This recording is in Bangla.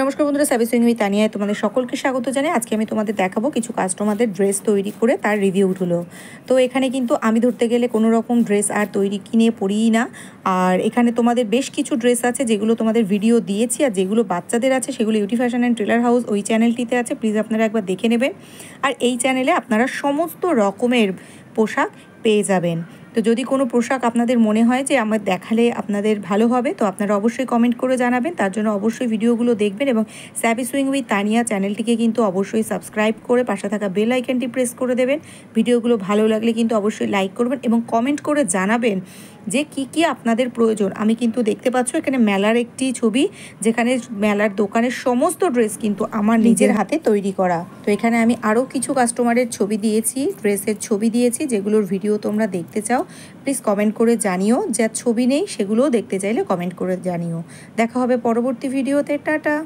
নমস্কার বন্ধুরা, সাবি সুইং উইথ তানিয়ায় তোমাদের সকলকে স্বাগত জানাই। আজকে আমি তোমাদের দেখাবো কিছু কাস্টমারদের ড্রেস তৈরি করে তার রিভিউগুলো। তো এখানে কিন্তু আমি ধরতে গেলে কোনো রকম ড্রেস আর তৈরি কিনে পরিই না। আর এখানে তোমাদের বেশ কিছু ড্রেস আছে যেগুলো তোমাদের ভিডিও দিয়েছি, আর যেগুলো বাচ্চাদের আছে সেগুলো UT fashion and tailor house ওই চ্যানেলটিতে আছে, প্লিজ আপনারা একবার দেখে নেবেন। আর এই চ্যানেলে আপনারা সমস্ত রকমের পোশাক পেয়ে যাবেন। তো যদি কোনো পোশাক আপনাদের মনে হয় যে আমার দেখালে আপনাদের ভালো হবে, তো আপনারা অবশ্যই কমেন্ট করে জানাবেন। তার জন্য অবশ্যই ভিডিওগুলো দেখবেন এবং সাবি সুইং উইথ তানিয়া চ্যানেলটিকে কিন্তু অবশ্যই সাবস্ক্রাইব করে পাশে থাকা বেল আইকনটি প্রেস করে দেবেন। ভিডিওগুলো ভালো লাগলে কিন্তু অবশ্যই লাইক করবেন এবং কমেন্ট করে জানাবেন যে কি কি আপনাদের প্রয়োজন। আমি কিন্তু দেখতে পাচ্ছ এখানে মেলার একটি ছবি, যেখানে মেলার দোকানের সমস্ত ড্রেস কিন্তু আমার নিজের হাতে তৈরি করা। তো এখানে আমি আরও কিছু কাস্টমারের ছবি দিয়েছি, ড্রেসের ছবি দিয়েছি, যেগুলোর ভিডিও তোমরা দেখতে চাও প্লিজ কমেন্ট করে জানিও। যার ছবি নেই সেগুলোও দেখতে চাইলে কমেন্ট করে জানিও। দেখা হবে পরবর্তী ভিডিওতে। টাটা।